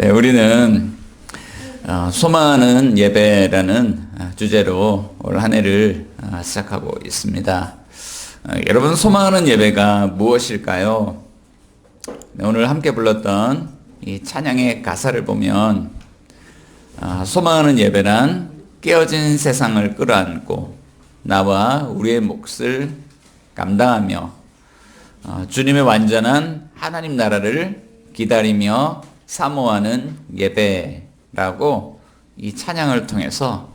네, 우리는 소망하는 예배라는 주제로 올 한 해를 시작하고 있습니다. 여러분, 소망하는 예배가 무엇일까요? 네, 오늘 함께 불렀던 이 찬양의 가사를 보면 소망하는 예배란 깨어진 세상을 끌어안고 나와 우리의 몫을 감당하며 주님의 완전한 하나님 나라를 기다리며 사모하는 예배라고 이 찬양을 통해서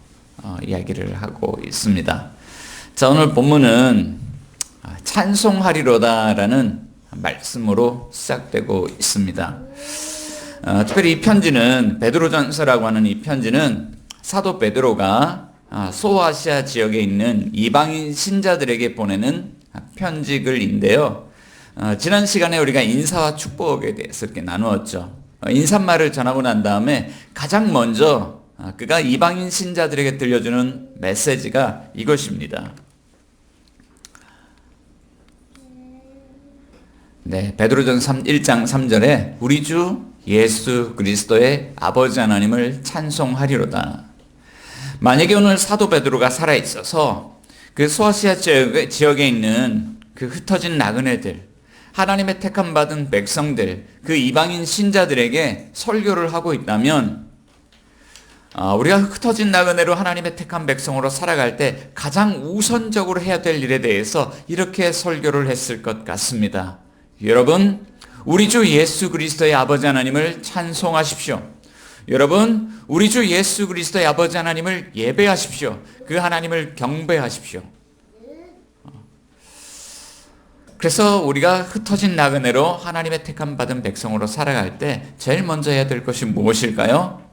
이야기를 하고 있습니다. 자, 오늘 본문은 찬송하리로다라는 말씀으로 시작되고 있습니다. 특별히 이 편지는 베드로전서라고 하는 이 편지는 사도 베드로가 소아시아 지역에 있는 이방인 신자들에게 보내는 편지글인데요. 지난 시간에 우리가 인사와 축복에 대해서 이렇게 나누었죠. 인사말을 전하고 난 다음에 가장 먼저 그가 이방인 신자들에게 들려주는 메시지가 이것입니다. 네, 베드로전서 1장 3절에 우리 주 예수 그리스도의 아버지 하나님을 찬송하리로다. 만약에 오늘 사도 베드로가 살아있어서 그 소아시아 지역에 있는 그 흩어진 나그네들, 하나님의 택함 받은 백성들, 그 이방인 신자들에게 설교를 하고 있다면 우리가 흩어진 나그네로 하나님의 택한 백성으로 살아갈 때 가장 우선적으로 해야 될 일에 대해서 이렇게 설교를 했을 것 같습니다. 여러분, 우리 주 예수 그리스도의 아버지 하나님을 찬송하십시오. 여러분, 우리 주 예수 그리스도의 아버지 하나님을 예배하십시오. 그 하나님을 경배하십시오. 그래서 우리가 흩어진 나그네로 하나님의 택함 받은 백성으로 살아갈 때 제일 먼저 해야 될 것이 무엇일까요?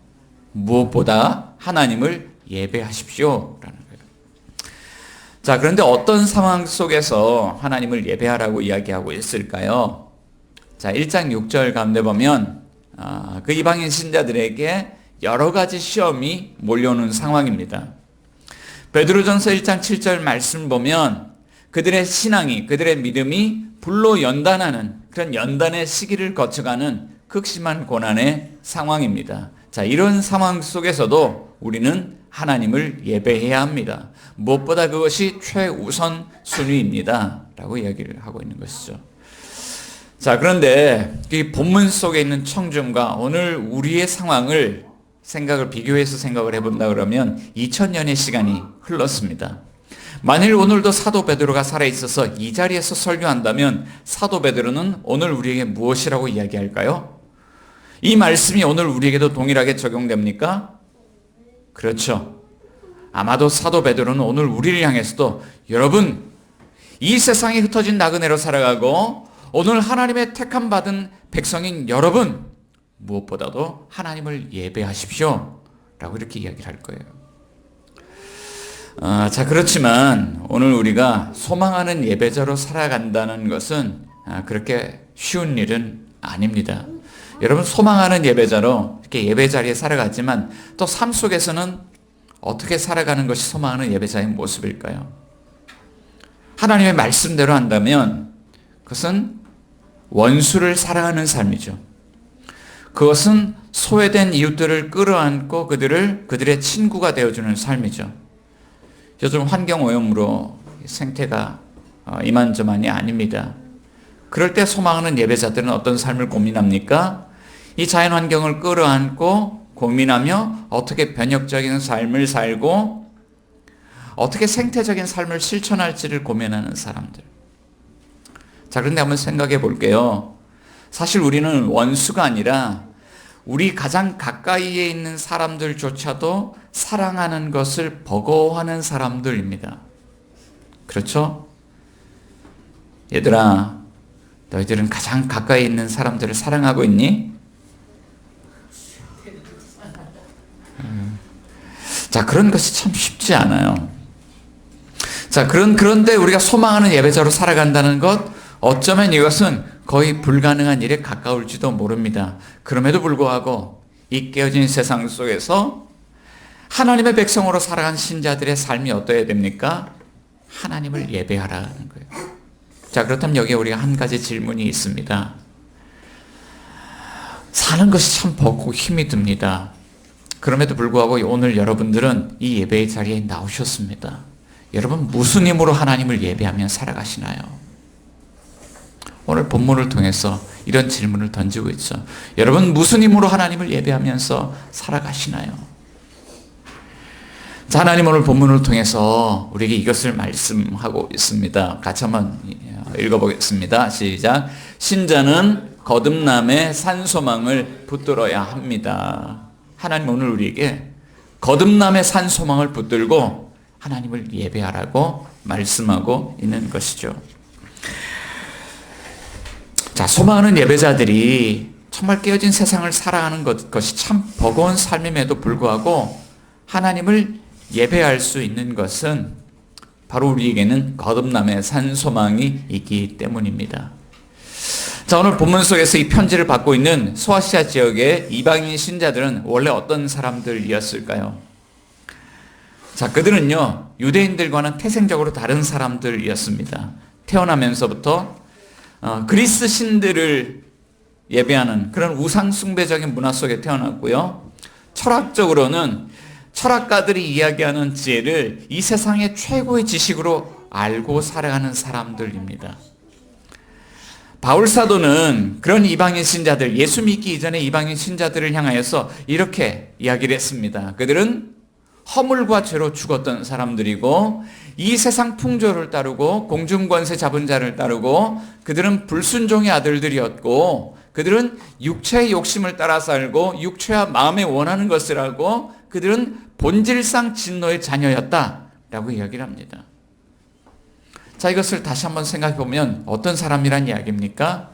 무엇보다 하나님을 예배하십시오 라는 거예요. 자, 그런데 어떤 상황 속에서 하나님을 예배하라고 이야기하고 있을까요? 자, 1장 6절 가운데 보면 그 이방인 신자들에게 여러 가지 시험이 몰려오는 상황입니다. 베드로전서 1장 7절 말씀 보면 그들의 신앙이, 그들의 믿음이 불로 연단하는 그런 연단의 시기를 거쳐가는 극심한 고난의 상황입니다. 자, 이런 상황 속에서도 우리는 하나님을 예배해야 합니다. 무엇보다 그것이 최우선 순위입니다. 라고 이야기를 하고 있는 것이죠. 자, 그런데 이 본문 속에 있는 청중과 오늘 우리의 상황을 비교해서 생각을 해본다 그러면 2000년의 시간이 흘렀습니다. 만일 오늘도 사도 베드로가 살아있어서 이 자리에서 설교한다면 사도 베드로는 오늘 우리에게 무엇이라고 이야기할까요? 이 말씀이 오늘 우리에게도 동일하게 적용됩니까? 그렇죠. 아마도 사도 베드로는 오늘 우리를 향해서도 여러분, 이 세상에 흩어진 나그네로 살아가고 오늘 하나님의 택함 받은 백성인 여러분, 무엇보다도 하나님을 예배하십시오 라고 이렇게 이야기를 할 거예요. 자, 그렇지만 오늘 우리가 소망하는 예배자로 살아간다는 것은 그렇게 쉬운 일은 아닙니다. 여러분, 소망하는 예배자로 이렇게 예배 자리에 살아가지만 또 삶 속에서는 어떻게 살아가는 것이 소망하는 예배자의 모습일까요? 하나님의 말씀대로 한다면 그것은 원수를 사랑하는 삶이죠. 그것은 소외된 이웃들을 끌어안고 그들의 친구가 되어주는 삶이죠. 요즘 환경오염으로 생태가 이만저만이 아닙니다. 그럴 때 소망하는 예배자들은 어떤 삶을 고민합니까? 이 자연환경을 끌어안고 고민하며 어떻게 변혁적인 삶을 살고 어떻게 생태적인 삶을 실천할지를 고민하는 사람들. 자, 그런데 한번 생각해 볼게요. 사실 우리는 원수가 아니라 우리 가장 가까이에 있는 사람들조차도 사랑하는 것을 버거워하는 사람들입니다. 그렇죠? 얘들아, 너희들은 가장 가까이 있는 사람들을 사랑하고 있니? 자, 그런 것이 참 쉽지 않아요. 자, 그런데 우리가 소망하는 예배자로 살아간다는 것, 어쩌면 이것은 거의 불가능한 일에 가까울지도 모릅니다. 그럼에도 불구하고 이 깨어진 세상 속에서 하나님의 백성으로 살아간 신자들의 삶이 어떠해야 됩니까? 하나님을 예배하라는 거예요. 자, 그렇다면 여기에 우리가 한 가지 질문이 있습니다. 사는 것이 참 버겁고 힘이 듭니다. 그럼에도 불구하고 오늘 여러분들은 이 예배의 자리에 나오셨습니다. 여러분 무슨 힘으로 하나님을 예배하며 살아가시나요? 오늘 본문을 통해서 이런 질문을 던지고 있죠. 여러분 무슨 힘으로 하나님을 예배하면서 살아가시나요? 자, 하나님 오늘 본문을 통해서 우리에게 이것을 말씀하고 있습니다. 같이 한번 읽어보겠습니다. 시작. 신자는 거듭남의 산소망을 붙들어야 합니다. 하나님 오늘 우리에게 거듭남의 산소망을 붙들고 하나님을 예배하라고 말씀하고 있는 것이죠. 자, 소망하는 예배자들이 정말 깨어진 세상을 살아가는 것이 참 버거운 삶임에도 불구하고 하나님을 예배할 수 있는 것은 바로 우리에게는 거듭남의 산소망이 있기 때문입니다. 자, 오늘 본문 속에서 이 편지를 받고 있는 소아시아 지역의 이방인 신자들은 원래 어떤 사람들이었을까요? 자, 그들은요, 유대인들과는 태생적으로 다른 사람들이었습니다. 태어나면서부터 그리스 신들을 예배하는 그런 우상 숭배적인 문화 속에 태어났고요. 철학적으로는 철학가들이 이야기하는 지혜를 이 세상의 최고의 지식으로 알고 살아가는 사람들입니다. 바울 사도는 그런 이방인 신자들, 예수 믿기 이전에 이방인 신자들을 향하여서 이렇게 이야기를 했습니다. 그들은 허물과 죄로 죽었던 사람들이고 이 세상 풍조를 따르고 공중권세 잡은 자를 따르고 그들은 불순종의 아들들이었고 그들은 육체의 욕심을 따라 살고 육체와 마음에 원하는 것을 하고 그들은 본질상 진노의 자녀였다라고 이야기를 합니다. 자, 이것을 다시 한번 생각해 보면 어떤 사람이란 이야기입니까?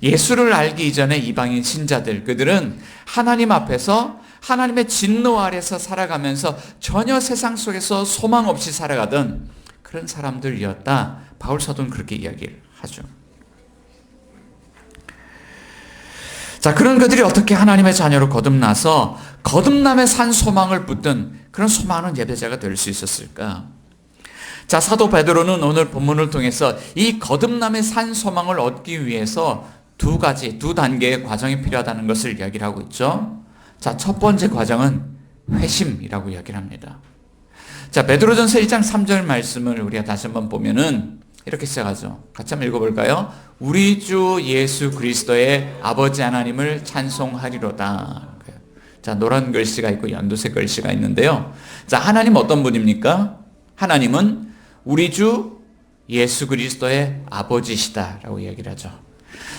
예수를 알기 이전에 이방인 신자들, 그들은 하나님 앞에서 하나님의 진노 아래서 살아가면서 전혀 세상 속에서 소망 없이 살아가던 그런 사람들이었다. 바울 사도는 그렇게 이야기를 하죠. 자, 그런 그들이 어떻게 하나님의 자녀로 거듭나서 거듭남의 산 소망을 붙든 그런 소망하는 예배자가 될 수 있었을까? 자, 사도 베드로는 오늘 본문을 통해서 이 거듭남의 산 소망을 얻기 위해서 두 단계의 과정이 필요하다는 것을 이야기를 하고 있죠. 자, 첫 번째 과정은 회심이라고 이야기를 합니다. 자, 베드로전서 1장 3절 말씀을 우리가 다시 한번 보면은 이렇게 시작하죠. 같이 한번 읽어볼까요? 우리 주 예수 그리스도의 아버지 하나님을 찬송하리로다. 자, 노란 글씨가 있고 연두색 글씨가 있는데요. 자, 하나님 어떤 분입니까? 하나님은 우리 주 예수 그리스도의 아버지시다라고 이야기를 하죠.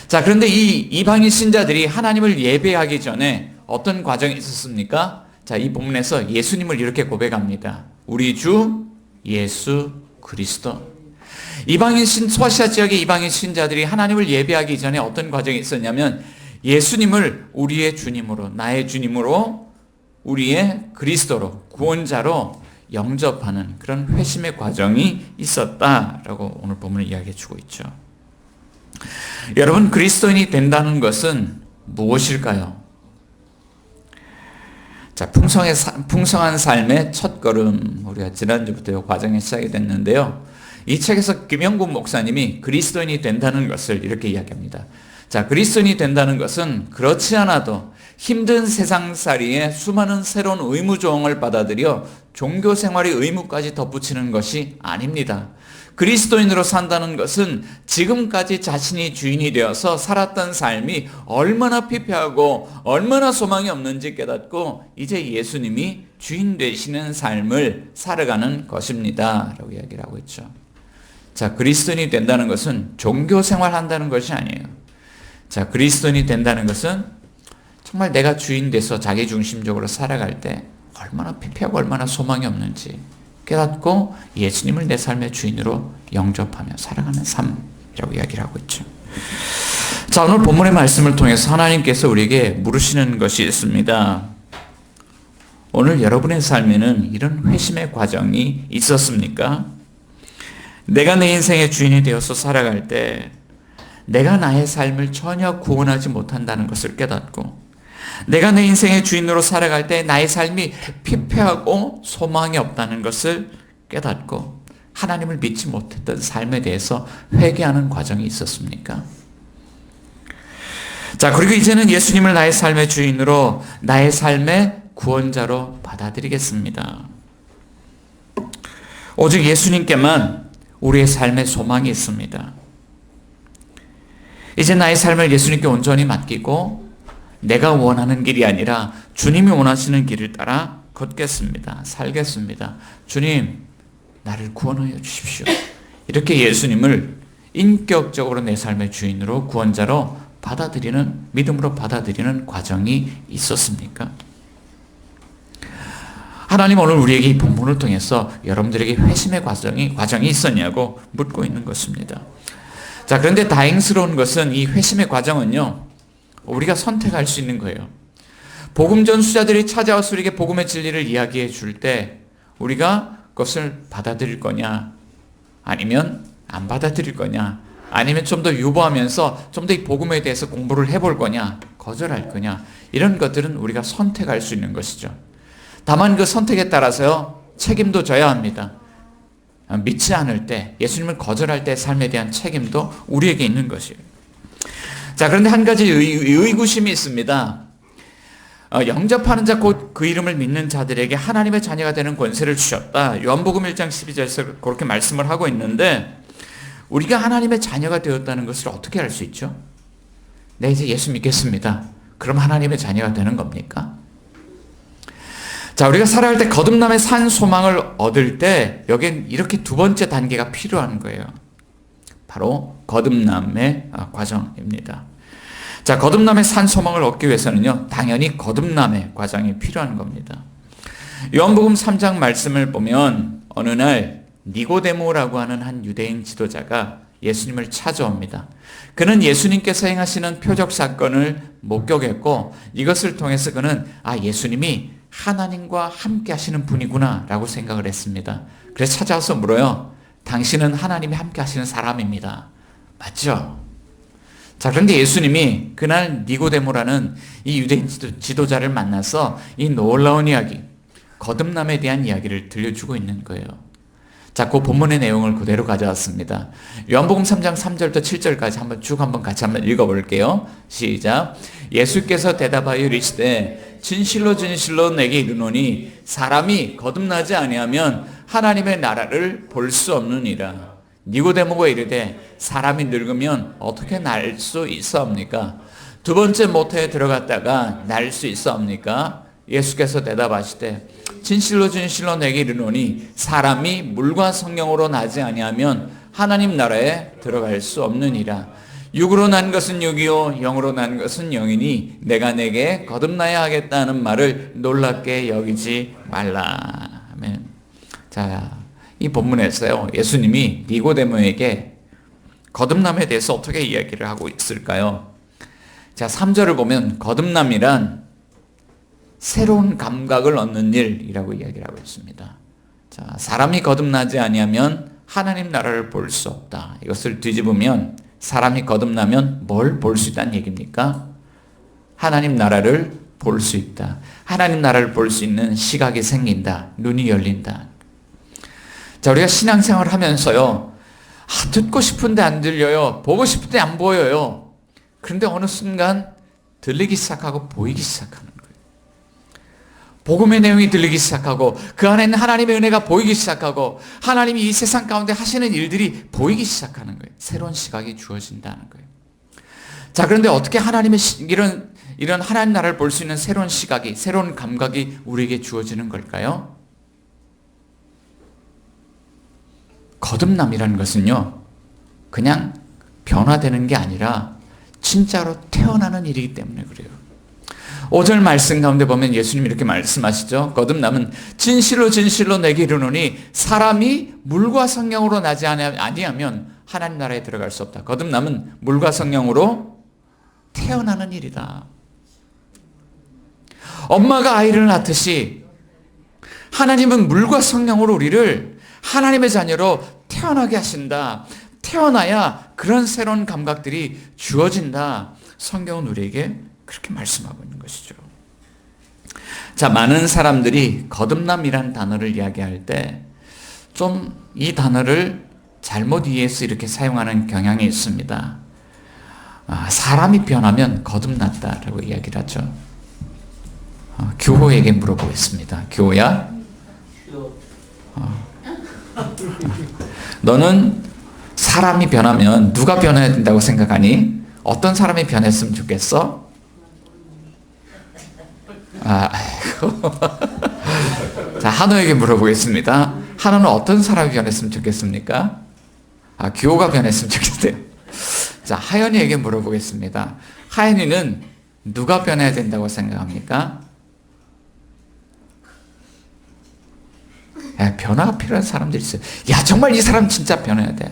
자, 그런데 이 이방인 신자들이 하나님을 예배하기 전에 어떤 과정이 있었습니까? 자, 이 본문에서 예수님을 이렇게 고백합니다. 우리 주 예수 그리스도. 소아시아 지역의 이방인 신자들이 하나님을 예배하기 전에 어떤 과정이 있었냐면 예수님을 우리의 주님으로, 나의 주님으로, 우리의 그리스도로, 구원자로 영접하는 그런 회심의 과정이 있었다라고 오늘 본문을 이야기해 주고 있죠. 여러분, 그리스도인이 된다는 것은 무엇일까요? 자, 풍성한 삶의 첫걸음, 우리가 지난주부터 이 과정이 시작이 됐는데요. 이 책에서 김영국 목사님이 그리스도인이 된다는 것을 이렇게 이야기합니다. 자, 그리스도인이 된다는 것은 그렇지 않아도 힘든 세상살이에 수많은 새로운 의무조항을 받아들여 종교 생활의 의무까지 덧붙이는 것이 아닙니다. 그리스도인으로 산다는 것은 지금까지 자신이 주인이 되어서 살았던 삶이 얼마나 피폐하고 얼마나 소망이 없는지 깨닫고 이제 예수님이 주인 되시는 삶을 살아가는 것입니다. 라고 이야기를 하고 있죠. 자, 그리스도인이 된다는 것은 종교 생활한다는 것이 아니에요. 자, 그리스도인이 된다는 것은 정말 내가 주인 돼서 자기 중심적으로 살아갈 때 얼마나 피폐하고 얼마나 소망이 없는지 깨닫고 예수님을 내 삶의 주인으로 영접하며 살아가는 삶이라고 이야기를 하고 있죠. 자, 오늘 본문의 말씀을 통해서 하나님께서 우리에게 물으시는 것이 있습니다. 오늘 여러분의 삶에는 이런 회심의 과정이 있었습니까? 내가 내 인생의 주인이 되어서 살아갈 때 내가 나의 삶을 전혀 구원하지 못한다는 것을 깨닫고 내가 내 인생의 주인으로 살아갈 때 나의 삶이 피폐하고 소망이 없다는 것을 깨닫고 하나님을 믿지 못했던 삶에 대해서 회개하는 과정이 있었습니까? 자, 그리고 이제는 예수님을 나의 삶의 주인으로, 나의 삶의 구원자로 받아들이겠습니다. 오직 예수님께만 우리의 삶의 소망이 있습니다. 이제 나의 삶을 예수님께 온전히 맡기고 내가 원하는 길이 아니라 주님이 원하시는 길을 따라 걷겠습니다. 살겠습니다. 주님, 나를 구원하여 주십시오. 이렇게 예수님을 인격적으로 내 삶의 주인으로, 구원자로 받아들이는, 믿음으로 받아들이는 과정이 있었습니까? 하나님 오늘 우리에게 이 본문을 통해서 여러분들에게 회심의 과정이 있었냐고 묻고 있는 것입니다. 자, 그런데 다행스러운 것은 이 회심의 과정은요, 우리가 선택할 수 있는 거예요. 복음 전수자들이 찾아와서 우리에게 복음의 진리를 이야기해 줄 때 우리가 그것을 받아들일 거냐, 아니면 안 받아들일 거냐, 아니면 좀 더 유보하면서 좀 더 이 복음에 대해서 공부를 해볼 거냐, 거절할 거냐, 이런 것들은 우리가 선택할 수 있는 것이죠. 다만 그 선택에 따라서요, 책임도 져야 합니다. 믿지 않을 때, 예수님을 거절할 때 삶에 대한 책임도 우리에게 있는 것이에요. 자, 그런데 한 가지 의구심이 있습니다. 영접하는 자 곧 그 이름을 믿는 자들에게 하나님의 자녀가 되는 권세를 주셨다. 요한복음 1장 12절에서 그렇게 말씀을 하고 있는데, 우리가 하나님의 자녀가 되었다는 것을 어떻게 알 수 있죠? 네, 이제 예수 믿겠습니다. 그럼 하나님의 자녀가 되는 겁니까? 자, 우리가 살아갈 때 거듭남의 산 소망을 얻을 때 여기엔 이렇게 두 번째 단계가 필요한 거예요. 바로 거듭남의 과정입니다. 자, 거듭남의 산 소망을 얻기 위해서는요, 당연히 거듭남의 과정이 필요한 겁니다. 요한복음 3장 말씀을 보면 어느 날 니고데모라고 하는 한 유대인 지도자가 예수님을 찾아옵니다. 그는 예수님께서 행하시는 표적 사건을 목격했고 이것을 통해서 그는 예수님이 하나님과 함께 하시는 분이구나 라고 생각을 했습니다. 그래서 찾아와서 물어요. 당신은 하나님이 함께 하시는 사람입니다. 맞죠? 자, 그런데 예수님이 그날 니고데모라는 이 유대인 지도자를 만나서 이 놀라운 이야기, 거듭남에 대한 이야기를 들려주고 있는 거예요. 자, 그 본문의 내용을 그대로 가져왔습니다. 요한복음 3장 3절부터 7절까지 한번 같이 읽어볼게요. 시작. 예수께서 대답하여 이르시되 진실로 진실로 내게 이르노니 사람이 거듭나지 아니하면 하나님의 나라를 볼 수 없느니라. 니고데모가 이르되 사람이 늙으면 어떻게 날 수 있사옵니까? 두 번째 모태에 들어갔다가 날 수 있사옵니까? 예수께서 대답하시되 진실로 진실로 내게 이르노니 사람이 물과 성령으로 나지 아니하면 하나님 나라에 들어갈 수 없느니라. 육으로 난 것은 육이요 영으로 난 것은 영이니 내가 내게 거듭나야 하겠다는 말을 놀랍게 여기지 말라. 아멘. 자, 이 본문에서요, 예수님이 니고데모에게 거듭남에 대해서 어떻게 이야기를 하고 있을까요? 자, 3절을 보면 거듭남이란 새로운 감각을 얻는 일이라고 이야기를 하고 있습니다. 자, 사람이 거듭나지 아니하면 하나님 나라를 볼 수 없다. 이것을 뒤집으면 사람이 거듭나면 뭘 볼 수 있다는 얘기입니까? 하나님 나라를 볼 수 있다. 하나님 나라를 볼 수 있는 시각이 생긴다. 눈이 열린다. 자, 우리가 신앙생활을 하면서요, 듣고 싶은데 안 들려요. 보고 싶은데 안 보여요. 그런데 어느 순간 들리기 시작하고 보이기 시작하는 거예요. 복음의 내용이 들리기 시작하고 그 안에는 하나님의 은혜가 보이기 시작하고 하나님이 이 세상 가운데 하시는 일들이 보이기 시작하는 거예요. 새로운 시각이 주어진다는 거예요. 자, 그런데 어떻게 하나님의 이런 하나님 나라를 볼 수 있는 새로운 시각이, 새로운 감각이 우리에게 주어지는 걸까요? 거듭남이라는 것은요, 그냥 변화되는 게 아니라 진짜로 태어나는 일이기 때문에 그래요. 5절 말씀 가운데 보면 예수님이 이렇게 말씀하시죠. 거듭남은 진실로 진실로 내게 이르노니 사람이 물과 성령으로 나지 아니하면 하나님 나라에 들어갈 수 없다. 거듭남은 물과 성령으로 태어나는 일이다. 엄마가 아이를 낳듯이 하나님은 물과 성령으로 우리를 하나님의 자녀로 태어나게 하신다. 태어나야 그런 새로운 감각들이 주어진다. 성경은 우리에게 그렇게 말씀하고 있는 것이죠. 자, 많은 사람들이 거듭남이란 단어를 이야기할 때 좀 이 단어를 잘못 이해해서 이렇게 사용하는 경향이 있습니다. 사람이 변하면 거듭났다라고 이야기를 하죠. 교호에게 물어보겠습니다. 교호야, 너는 사람이 변하면 누가 변해야 된다고 생각하니? 어떤 사람이 변했으면 좋겠어? 자, 한우에게 물어보겠습니다. 한우는 어떤 사람이 변했으면 좋겠습니까? 교호가 변했으면 좋겠대요. 자, 하연이에게 물어보겠습니다. 하연이는 누가 변해야 된다고 생각합니까? 변화가 필요한 사람들이 있어요. 야, 정말 이 사람 진짜 변해야 돼요.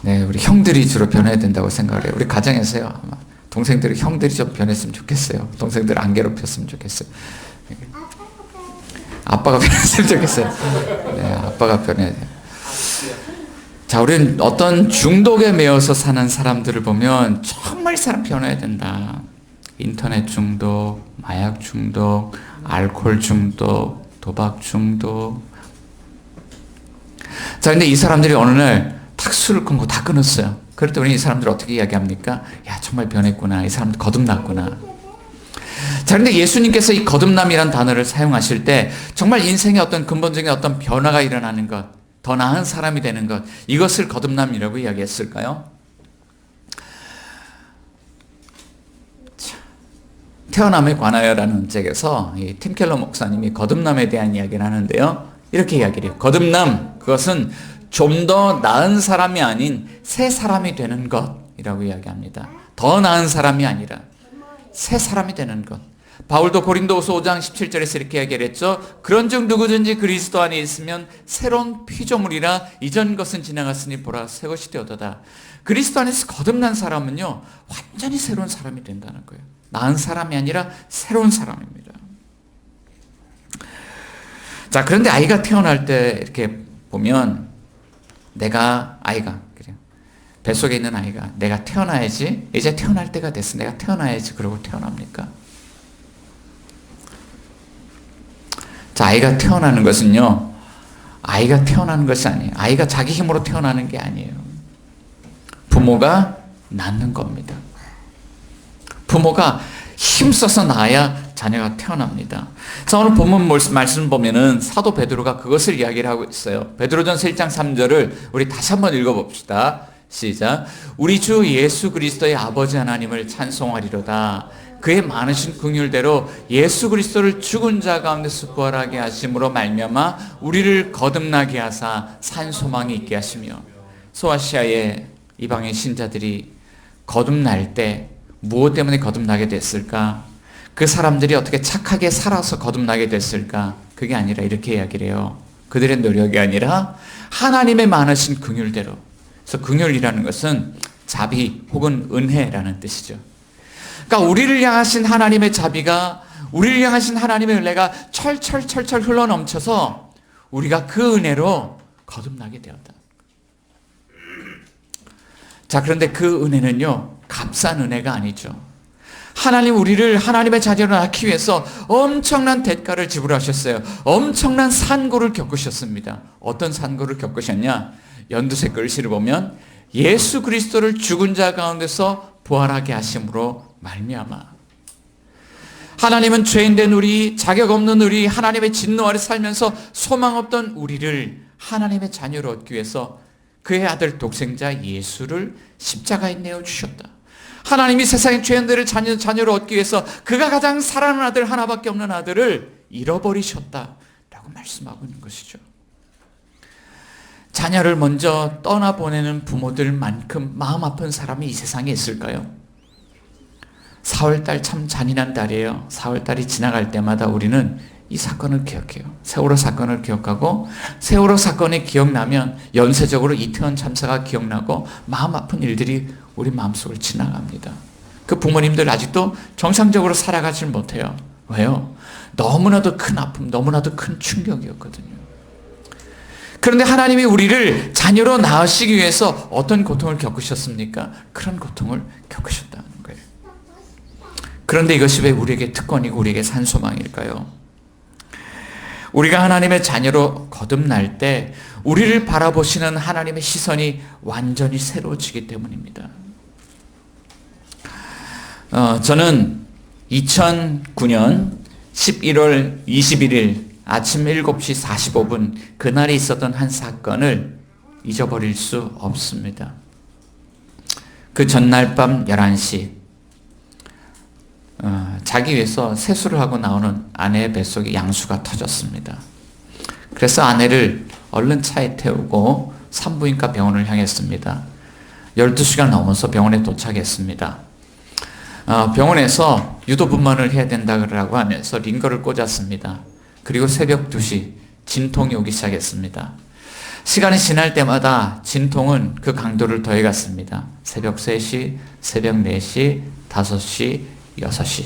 네, 우리 형들이 주로 변해야 된다고 생각을 해요. 우리 가정에서요. 아마 동생들이, 형들이 좀 변했으면 좋겠어요. 동생들 안 괴롭혔으면 좋겠어요. 아빠가 변했으면 좋겠어요. 네, 아빠가 변해야 돼요. 자, 우리는 어떤 중독에 매여서 사는 사람들을 보면 정말 이 사람 변해야 된다. 인터넷 중독, 마약 중독, 알코올 중독, 도박 중독. 자, 근데 이 사람들이 어느 날 탁 술을 끊고 다 끊었어요. 그럴 때 우리 이 사람들 어떻게 이야기합니까? 야, 정말 변했구나. 이 사람들 거듭났구나. 자, 그런데 예수님께서 이 거듭남이란 단어를 사용하실 때 정말 인생의 어떤 근본적인 어떤 변화가 일어나는 것, 더 나은 사람이 되는 것, 이것을 거듭남이라고 이야기했을까요? 태어남에 관하여라는 책에서 이 팀 켈러 목사님이 거듭남에 대한 이야기를 하는데요. 이렇게 이야기를 해요. 거듭남, 그것은 좀 더 나은 사람이 아닌 새 사람이 되는 것이라고 이야기합니다. 더 나은 사람이 아니라 새 사람이 되는 것. 바울도 고린도후서 5장 17절에서 이렇게 이야기를 했죠. 그런즉 누구든지 그리스도 안에 있으면 새로운 피조물이라 이전 것은 지나갔으니 보라 새 것이 되었도다. 그리스도 안에서 거듭난 사람은요, 완전히 새로운 사람이 된다는 거예요. 나은 사람이 아니라 새로운 사람입니다. 자, 그런데 아이가 태어날 때 이렇게 보면 아이가 그래요. 뱃속에 있는 아이가 내가 태어나야지, 이제 태어날 때가 됐어, 내가 태어나야지, 그러고 태어납니까? 자, 아이가 태어나는 것은요, 아이가 태어나는 것이 아니에요. 아이가 자기 힘으로 태어나는 게 아니에요. 부모가 낳는 겁니다. 부모가 힘써서 낳아야 자녀가 태어납니다. 자, 오늘 본문 말씀 보면은 사도 베드로가 그것을 이야기를 하고 있어요. 베드로전서 1장 3절을 우리 다시 한번 읽어봅시다. 시작. 우리 주 예수 그리스도의 아버지 하나님을 찬송하리로다. 그의 많으신 긍휼대로 예수 그리스도를 죽은 자 가운데서 부활하게 하심으로 말미암아 우리를 거듭나게 하사 산 소망이 있게 하시며. 소아시아의 이방인 신자들이 거듭날 때 무엇 때문에 거듭나게 됐을까? 그 사람들이 어떻게 착하게 살아서 거듭나게 됐을까? 그게 아니라 이렇게 이야기를 해요. 그들의 노력이 아니라 하나님의 많으신 긍휼대로. 그래서 긍휼이라는 것은 자비 혹은 은혜라는 뜻이죠. 그러니까 우리를 향하신 하나님의 자비가, 우리를 향하신 하나님의 은혜가 철철철철 흘러넘쳐서 우리가 그 은혜로 거듭나게 되었다. 자, 그런데 그 은혜는요, 값싼 은혜가 아니죠. 하나님 우리를 하나님의 자녀로 낳기 위해서 엄청난 대가를 지불하셨어요. 엄청난 산고를 겪으셨습니다. 어떤 산고를 겪으셨냐? 연두색 글씨를 보면 예수 그리스도를 죽은 자 가운데서 부활하게 하심으로 말미암아. 하나님은 죄인된 우리, 자격 없는 우리, 하나님의 진노 아래 살면서 소망 없던 우리를 하나님의 자녀로 얻기 위해서 그의 아들 독생자 예수를 십자가에 내어주셨다. 하나님이 세상의 죄인들을 자녀로 얻기 위해서 그가 가장 사랑하는 아들, 하나밖에 없는 아들을 잃어버리셨다라고 말씀하고 있는 것이죠. 자녀를 먼저 떠나보내는 부모들만큼 마음 아픈 사람이 이 세상에 있을까요? 4월달 참 잔인한 달이에요. 4월달이 지나갈 때마다 우리는 이 사건을 기억해요. 세월호 사건을 기억하고, 세월호 사건이 기억나면 연쇄적으로 이태원 참사가 기억나고 마음 아픈 일들이 우리 마음속을 지나갑니다. 그 부모님들 아직도 정상적으로 살아가질 못해요. 왜요? 너무나도 큰 아픔, 너무나도 큰 충격이었거든요. 그런데 하나님이 우리를 자녀로 낳으시기 위해서 어떤 고통을 겪으셨습니까? 그런 고통을 겪으셨다는 거예요. 그런데 이것이 왜 우리에게 특권이고 우리에게 산소망일까요? 우리가 하나님의 자녀로 거듭날 때 우리를 바라보시는 하나님의 시선이 완전히 새로워지기 때문입니다. 저는 2009년 11월 21일 아침 7시 45분 그날에 있었던 한 사건을 잊어버릴 수 없습니다. 그 전날 밤 11시 자기 위해서 세수를 하고 나오는 아내의 뱃속에 양수가 터졌습니다. 그래서 아내를 얼른 차에 태우고 산부인과 병원을 향했습니다. 12시간 넘어서 병원에 도착했습니다. 병원에서 유도분만을 해야 된다고 하면서 링거를 꽂았습니다. 그리고 새벽 2시 진통이 오기 시작했습니다. 시간이 지날 때마다 진통은 그 강도를 더해갔습니다. 새벽 3시, 새벽 4시, 5시, 6시.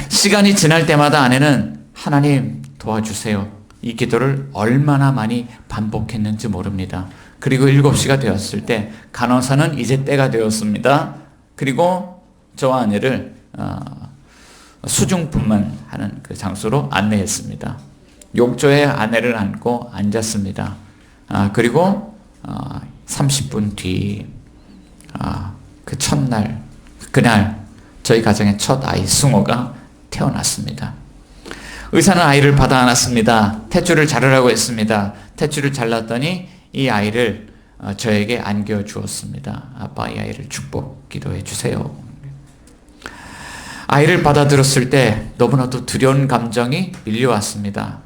시간이 지날 때마다 아내는 하나님 도와주세요. 이 기도를 얼마나 많이 반복했는지 모릅니다. 그리고 7시가 되었을 때 간호사는 이제 때가 되었습니다. 그리고 저와 아내를 수중분만하는 그 장소로 안내했습니다. 욕조에 아내를 안고 앉았습니다. 그리고 30분 뒤 그 첫날 그날 저희 가정의 첫 아이 승호가 태어났습니다. 의사는 아이를 받아 안았습니다. 탯줄을 자르라고 했습니다. 탯줄을 잘랐더니 이 아이를 저에게 안겨 주었습니다. 아빠, 이 아이를 축복 기도해 주세요. 아이를 받아들었을 때 너무나도 두려운 감정이 밀려왔습니다.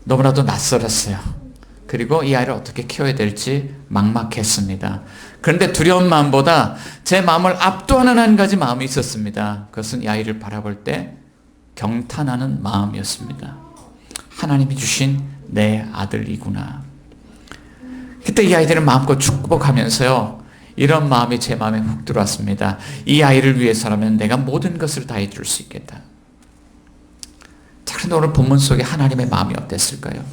너무나도 낯설었어요. 그리고 이 아이를 어떻게 키워야 될지 막막했습니다. 그런데 두려운 마음보다 제 마음을 압도하는 한 가지 마음이 있었습니다. 그것은 이 아이를 바라볼 때 경탄하는 마음이었습니다. 하나님이 주신 내 아들이구나. 그때 이 아이들을 마음껏 축복하면서요, 이런 마음이 제 마음에 훅 들어왔습니다. 이 아이를 위해서라면 내가 모든 것을 다 해줄 수 있겠다. 자, 그런데 오늘 본문 속에 하나님의 마음이 어땠을까요?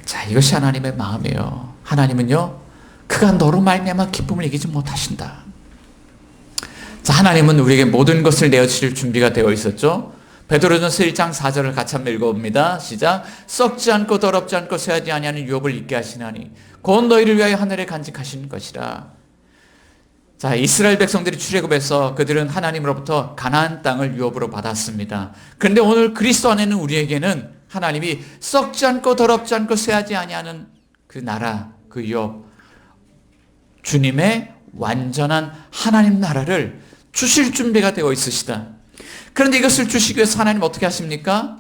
자, 이것이 하나님의 마음이에요. 하나님은요, 그가 너로 말미암아 기쁨을 이기지 못하신다. 자, 하나님은 우리에게 모든 것을 내어주실 준비가 되어 있었죠. 베드로전서 1장 4절을 같이 한번 읽어봅니다. 시작. 썩지 않고 더럽지 않고 쇠하지 아니하는 유업을 잊게 하시나니 곧 너희를 위하여 하늘에 간직하신 것이라. 자, 이스라엘 백성들이 출애굽해서 그들은 하나님으로부터 가나안 땅을 유업으로 받았습니다. 그런데 오늘 그리스도 안에는 우리에게는 하나님이 썩지 않고 더럽지 않고 쇠하지 아니하는 그 나라, 그 유업, 주님의 완전한 하나님 나라를 주실 준비가 되어 있으시다. 그런데 이것을 주시기 위해서 하나님 어떻게 하십니까?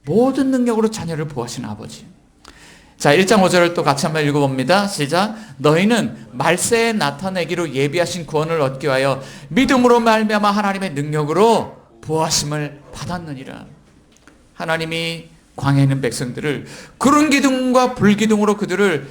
모든 능력으로 자녀를 보호하시는 아버지. 자, 1장 5절을 또 같이 한번 읽어봅니다. 시작. 너희는 말세에 나타내기로 예비하신 구원을 얻기 위하여 믿음으로 말미암아 하나님의 능력으로 보호하심을 받았느니라. 하나님이 광야에 있는 백성들을 구름 기둥과 불 기둥으로 그들을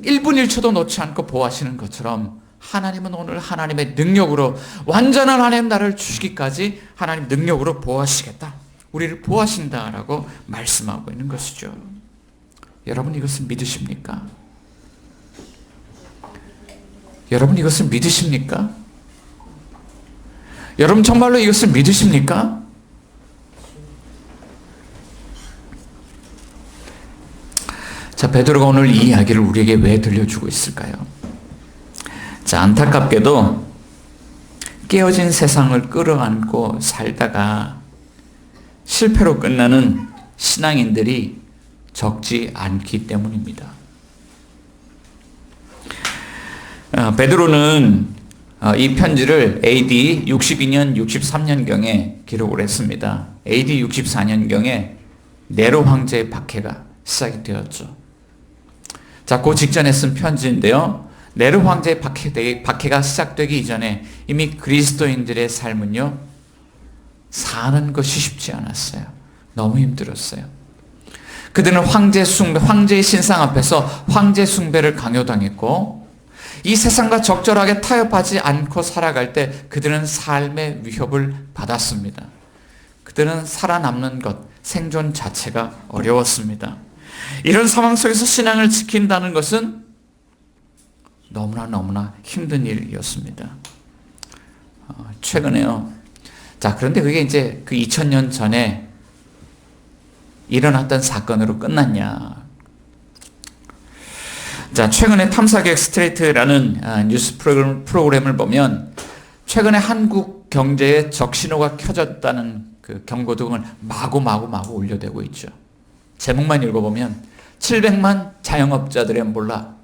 1분 1초도 놓지 않고 보호하시는 것처럼 하나님은 오늘 하나님의 능력으로 완전한 하나님 나라를 주시기까지 하나님 능력으로 보호하시겠다. 우리를 보호하신다라고 말씀하고 있는 것이죠. 여러분 이것을 믿으십니까? 여러분 이것을 믿으십니까? 여러분 정말로 이것을 믿으십니까? 자, 베드로가 오늘 이 이야기를 우리에게 왜 들려주고 있을까요? 자, 안타깝게도 깨어진 세상을 끌어안고 살다가 실패로 끝나는 신앙인들이 적지 않기 때문입니다. 베드로는 이 편지를 AD 62년, 63년경에 기록을 했습니다. AD 64년경에 네로 황제의 박해가 시작이 되었죠. 자, 그 직전에 쓴 편지인데요. 네로 황제의 박해가 시작되기 이전에 이미 그리스도인들의 삶은요, 사는 것이 쉽지 않았어요. 너무 힘들었어요. 그들은 황제의 신상 앞에서 황제 숭배를 강요당했고, 이 세상과 적절하게 타협하지 않고 살아갈 때 그들은 삶의 위협을 받았습니다. 그들은 살아남는 것, 생존 자체가 어려웠습니다. 이런 상황 속에서 신앙을 지킨다는 것은 너무나 힘든 일이었습니다. 최근에요. 자, 그런데 그게 이제 그 2000년 전에 일어났던 사건으로 끝났냐. 자, 최근에 탐사객 스트레이트라는 뉴스 프로그램을 보면 최근에 한국 경제에 적신호가 켜졌다는 그 경고등을 마구 올려대고 있죠. 제목만 읽어보면 700만 자영업자들의 몰락,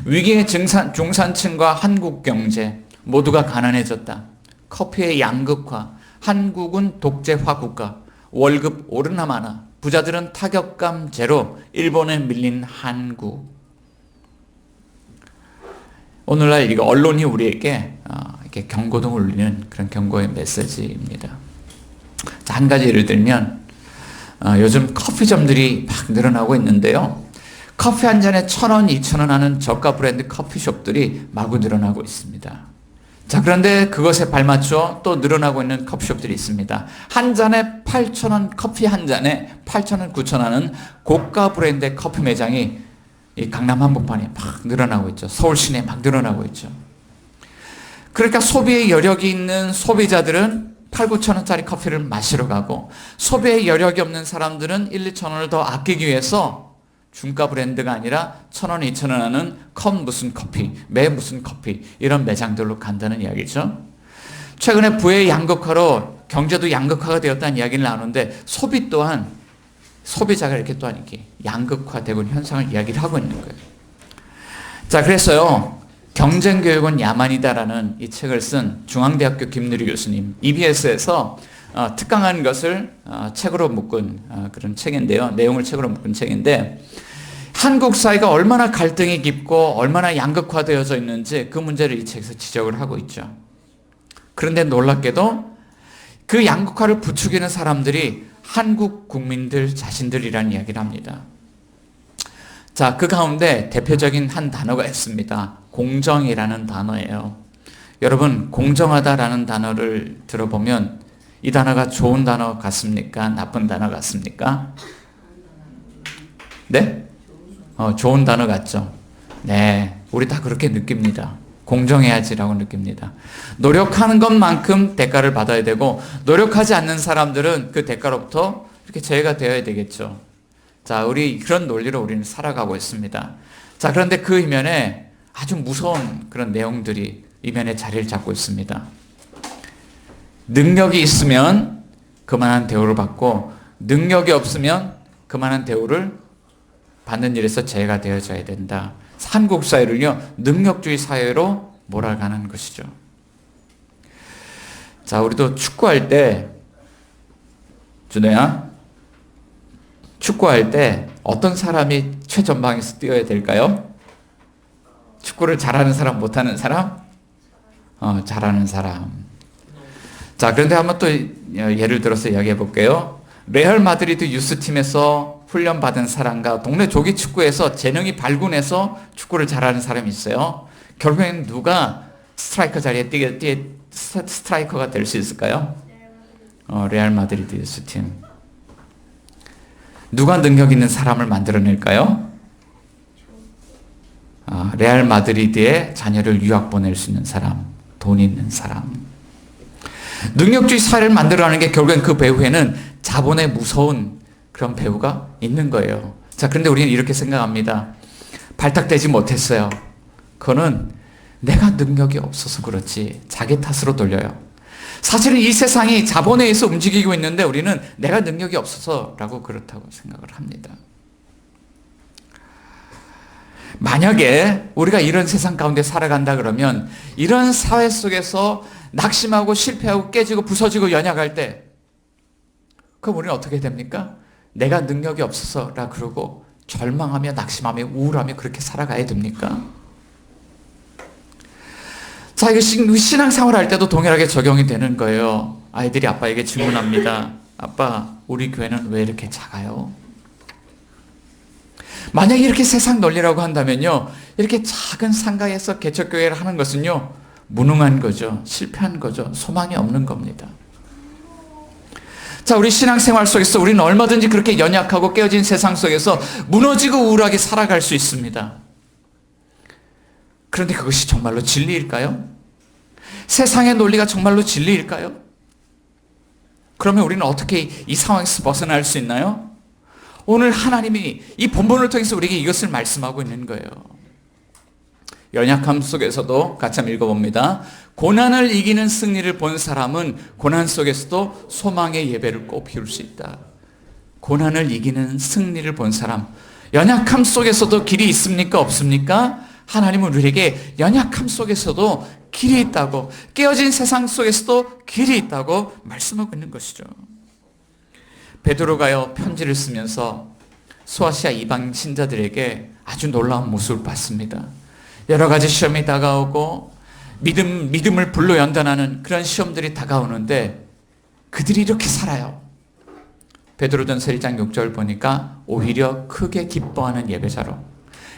위기의 중산층과 한국 경제 모두가 가난해졌다. 커피의 양극화, 한국은 독재화 국가, 월급 오르나 마나, 부자들은 타격감 제로, 일본에 밀린 한국. 오늘날 이거 언론이 우리에게 이렇게 경고등을 울리는 그런 경고의 메시지입니다. 자, 한 가지 예를 들면 요즘 커피점들이 막 늘어나고 있는데요. 커피 한 잔에 1,000원, 2,000원 하는 저가 브랜드 커피숍들이 마구 늘어나고 있습니다. 자, 그런데 그것에 발맞춰 또 늘어나고 있는 커피숍들이 있습니다. 한 잔에 8,000원, 커피 한 잔에 8,000원, 9,000원 하는 고가 브랜드의 커피 매장이 이 강남 한복판에 막 늘어나고 있죠. 서울 시내에 막 늘어나고 있죠. 그러니까 소비의 여력이 있는 소비자들은 8, 9,000원짜리 커피를 마시러 가고, 소비의 여력이 없는 사람들은 1, 2,000원을 더 아끼기 위해서 중가 브랜드가 아니라 1,000원, 2,000원 하는 컵 무슨 커피, 매 무슨 커피, 이런 매장들로 간다는 이야기죠. 최근에 부의 양극화로 경제도 양극화가 되었다는 이야기를 나누는데, 소비 또한 소비자가 이렇게 또한 이렇게 양극화되고 있는 현상을 이야기를 하고 있는 거예요. 자, 그래서요, 경쟁교육은 야만이다라는 이 책을 쓴 중앙대학교 김누리 교수님, EBS에서 특강한 것을 책으로 묶은 그런 책인데요. 내용을 책으로 묶은 책인데, 한국 사회가 얼마나 갈등이 깊고 얼마나 양극화되어져 있는지 그 문제를 이 책에서 지적을 하고 있죠. 그런데 놀랍게도 그 양극화를 부추기는 사람들이 한국 국민들 자신들이라는 이야기를 합니다. 자, 그 가운데 대표적인 한 단어가 있습니다. 공정이라는 단어예요. 여러분, 공정하다라는 단어를 들어보면 이 단어가 좋은 단어 같습니까? 나쁜 단어 같습니까? 네? 좋은 단어 같죠? 네, 우리 다 그렇게 느낍니다. 공정해야지라고 느낍니다. 노력하는 것만큼 대가를 받아야 되고, 노력하지 않는 사람들은 그 대가로부터 이렇게 제외가 되어야 되겠죠. 자, 우리 그런 논리로 우리는 살아가고 있습니다. 자, 그런데 그 이면에 아주 무서운 그런 내용들이 이면에 자리를 잡고 있습니다. 능력이 있으면 그만한 대우를 받고, 능력이 없으면 그만한 대우를 받는 일에서 제외가 되어져야 된다. 한국 사회를요, 능력주의 사회로 몰아가는 것이죠. 자, 우리도 축구할 때, 준호야, 축구할 때 어떤 사람이 최전방에서 뛰어야 될까요? 축구를 잘하는 사람, 못하는 사람? 잘하는 사람. 자, 그런데 한번 또 예를 들어서 이야기해 볼게요. 레알 마드리드 유스팀에서 훈련받은 사람과 동네 조기 축구에서 재능이 발군해서 축구를 잘하는 사람이 있어요. 결국엔 누가 스트라이커 자리에 스트라이커가 될 수 있을까요? 레알 마드리드 유스팀. 누가 능력 있는 사람을 만들어낼까요? 레알 마드리드의 자녀를 유학 보낼 수 있는 사람, 돈 있는 사람. 능력주의 사회를 만들어가는 게 결국엔 그 배후에는 자본의 무서운 그런 배후가 있는 거예요. 자, 그런데 우리는 이렇게 생각합니다. 발탁되지 못했어요. 그거는 내가 능력이 없어서 그렇지, 자기 탓으로 돌려요. 사실은 이 세상이 자본에 의해서 움직이고 있는데 우리는 내가 능력이 없어서라고 그렇다고 생각을 합니다. 만약에 우리가 이런 세상 가운데 살아간다 그러면, 이런 사회 속에서 낙심하고 실패하고 깨지고 부서지고 연약할 때, 그럼 우리는 어떻게 됩니까? 내가 능력이 없어서라 그러고 절망하며 낙심하며 우울하며 그렇게 살아가야 됩니까? 자, 이거 신앙생활 할 때도 동일하게 적용이 되는 거예요. 아이들이 아빠에게 질문합니다. 아빠, 우리 교회는 왜 이렇게 작아요? 만약에 이렇게 세상 논리라고 한다면요, 이렇게 작은 상가에서 개척교회를 하는 것은요, 무능한 거죠. 실패한 거죠. 소망이 없는 겁니다. 자, 우리 신앙생활 속에서 우리는 얼마든지 그렇게 연약하고 깨어진 세상 속에서 무너지고 우울하게 살아갈 수 있습니다. 그런데 그것이 정말로 진리일까요? 세상의 논리가 정말로 진리일까요? 그러면 우리는 어떻게 이 상황에서 벗어날 수 있나요? 오늘 하나님이 이 본문을 통해서 우리에게 이것을 말씀하고 있는 거예요. 연약함 속에서도 같이 한번 읽어봅니다. 고난을 이기는 승리를 본 사람은 고난 속에서도 소망의 예배를 꼭 피울 수 있다. 고난을 이기는 승리를 본 사람, 연약함 속에서도 길이 있습니까? 없습니까? 하나님은 우리에게 연약함 속에서도 길이 있다고, 깨어진 세상 속에서도 길이 있다고 말씀하고 있는 것이죠. 베드로가요, 편지를 쓰면서 소아시아 이방 신자들에게 아주 놀라운 모습을 봤습니다. 여러 가지 시험이 다가오고 믿음을 불로 연단하는 그런 시험들이 다가오는데 그들이 이렇게 살아요. 베드로전서 1장 6절 보니까 오히려 크게 기뻐하는 예배자로,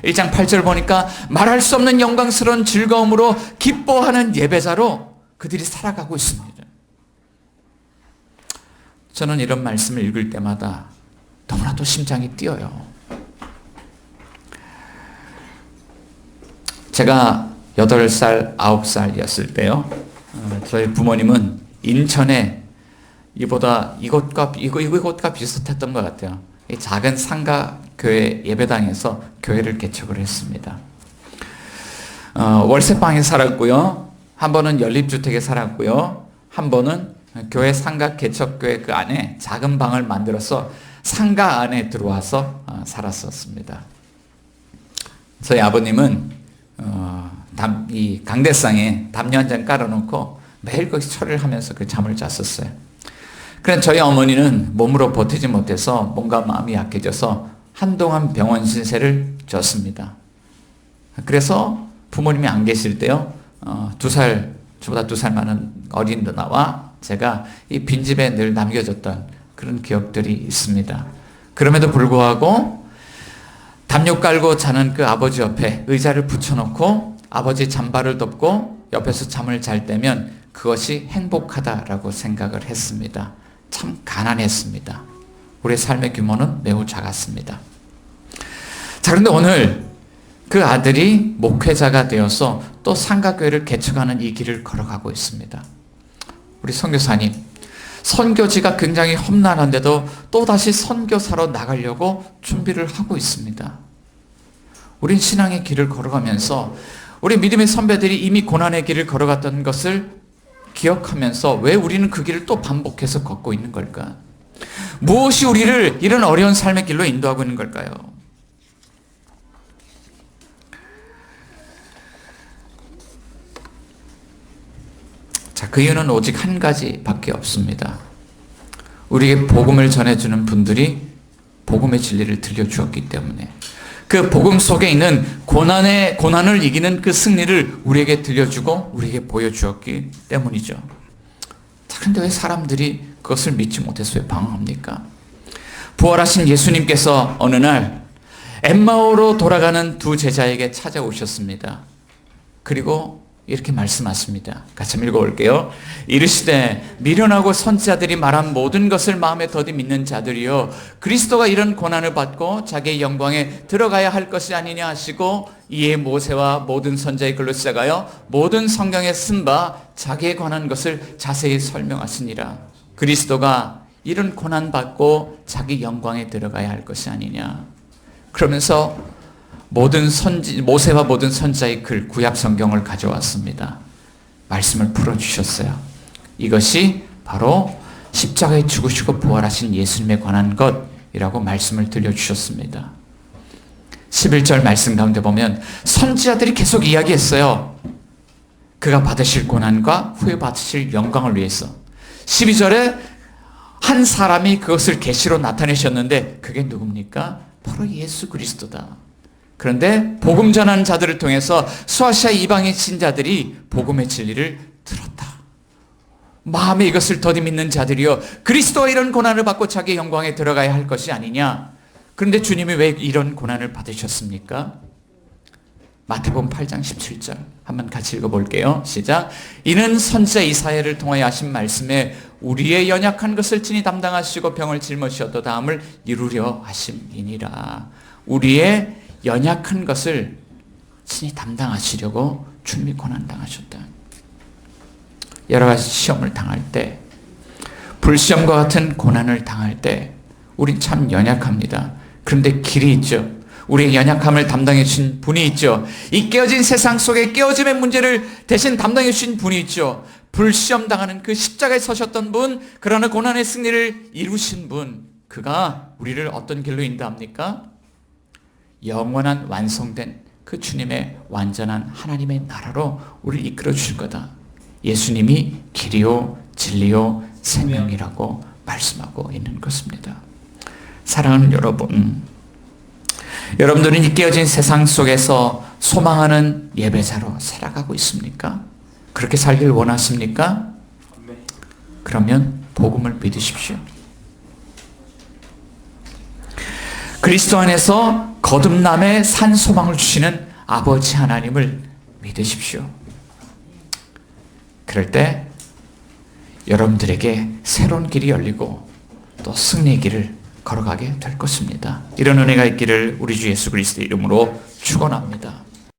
1장 8절 보니까 말할 수 없는 영광스러운 즐거움으로 기뻐하는 예배자로 그들이 살아가고 있습니다. 저는 이런 말씀을 읽을 때마다 너무나도 심장이 뛰어요. 제가 8살, 9살이었을 때요, 저희 부모님은 인천에 이것과 비슷했던 것 같아요. 이 작은 상가교회 예배당에서 교회를 개척을 했습니다. 월세방에 살았고요. 한 번은 연립주택에 살았고요. 한 번은 교회 상가 개척교회 그 안에 작은 방을 만들어서 상가 안에 들어와서 살았었습니다. 저희 아버님은 이 강대상에 담요 한 장 깔아놓고 매일 거기서 철을 하면서 그 잠을 잤었어요. 그래 저희 어머니는 몸으로 버티지 못해서 몸과 마음이 약해져서 한동안 병원 신세를 졌습니다. 그래서 부모님이 안 계실 때요, 저보다 2살 많은 어린 누나와 제가 이 빈집에 늘 남겨졌던 그런 기억들이 있습니다. 그럼에도 불구하고 담요 깔고 자는 그 아버지 옆에 의자를 붙여놓고 아버지 잠바를 덮고 옆에서 잠을 잘 때면 그것이 행복하다라고 생각을 했습니다. 참 가난했습니다. 우리의 삶의 규모는 매우 작았습니다. 자, 그런데 오늘 그 아들이 목회자가 되어서 또 상가교회를 개척하는 이 길을 걸어가고 있습니다. 우리 선교사님, 선교지가 굉장히 험난한데도 또다시 선교사로 나가려고 준비를 하고 있습니다. 우린 신앙의 길을 걸어가면서 우리 믿음의 선배들이 이미 고난의 길을 걸어갔던 것을 기억하면서 왜 우리는 그 길을 또 반복해서 걷고 있는 걸까? 무엇이 우리를 이런 어려운 삶의 길로 인도하고 있는 걸까요? 자, 그 이유는 오직 한 가지밖에 없습니다. 우리에게 복음을 전해주는 분들이 복음의 진리를 들려주었기 때문에, 그 복음 속에 있는 고난을 이기는 그 승리를 우리에게 들려주고 우리에게 보여주었기 때문이죠. 자, 그런데 왜 사람들이 그것을 믿지 못해서 왜 방황합니까? 부활하신 예수님께서 어느 날 엠마오로 돌아가는 두 제자에게 찾아오셨습니다. 그리고 이렇게 말씀하십니다. 같이 한번 읽어볼게요. 이르시되 미련하고 선지자들이 말한 모든 것을 마음에 더디 믿는 자들이여, 그리스도가 이런 고난을 받고 자기의 영광에 들어가야 할 것이 아니냐 하시고, 이에 모세와 모든 선지자의 글로 시작하여 모든 성경에 쓴 바 자기에 관한 것을 자세히 설명하시니라. 그리스도가 이런 고난 받고 자기 영광에 들어가야 할 것이 아니냐. 그러면서 모세와 모든 선지자의 글, 구약 성경을 가져왔습니다. 말씀을 풀어주셨어요. 이것이 바로 십자가에 죽으시고 부활하신 예수님에 관한 것이라고 말씀을 들려주셨습니다. 11절 말씀 가운데 보면 선지자들이 계속 이야기했어요. 그가 받으실 고난과 후에 받으실 영광을 위해서. 12절에 한 사람이 그것을 계시로 나타내셨는데 그게 누굽니까? 바로 예수 그리스도다. 그런데 복음 전하는 자들을 통해서 소아시아 이방인 신자들이 복음의 진리를 들었다. 마음에 이것을 더디 믿는 자들이여, 그리스도가 이런 고난을 받고 자기 영광에 들어가야 할 것이 아니냐. 그런데 주님이 왜 이런 고난을 받으셨습니까? 마태복음 8장 17절 한번 같이 읽어볼게요. 시작. 이는 선지자 이사야를 통하여 하신 말씀에 우리의 연약한 것을 친히 담당하시고 병을 짊으셨도 다음을 이루려 하심이니라. 우리의 연약한 것을 친히 담당하시려고 주님이 고난당하셨다. 여러 가지 시험을 당할 때, 불시험과 같은 고난을 당할 때 우린 참 연약합니다. 그런데 길이 있죠. 우리의 연약함을 담당해 주신 분이 있죠. 이 깨어진 세상 속에 깨어짐의 문제를 대신 담당해 주신 분이 있죠. 불시험 당하는 그 십자가에 서셨던 분, 그러나 고난의 승리를 이루신 분, 그가 우리를 어떤 길로 인도합니까? 영원한 완성된 그 주님의 완전한 하나님의 나라로 우리를 이끌어 주실 거다. 예수님이 길이요 진리요 생명이라고 말씀하고 있는 것입니다. 사랑하는 여러분, 여러분들은 이 깨어진 세상 속에서 소망하는 예배자로 살아가고 있습니까? 그렇게 살길 원하십니까? 그러면 복음을 믿으십시오. 그리스도 안에서 거듭남의 산 소망을 주시는 아버지 하나님을 믿으십시오. 그럴 때 여러분들에게 새로운 길이 열리고 또 승리의 길을 걸어가게 될 것입니다. 이런 은혜가 있기를 우리 주 예수 그리스도의 이름으로 축원합니다.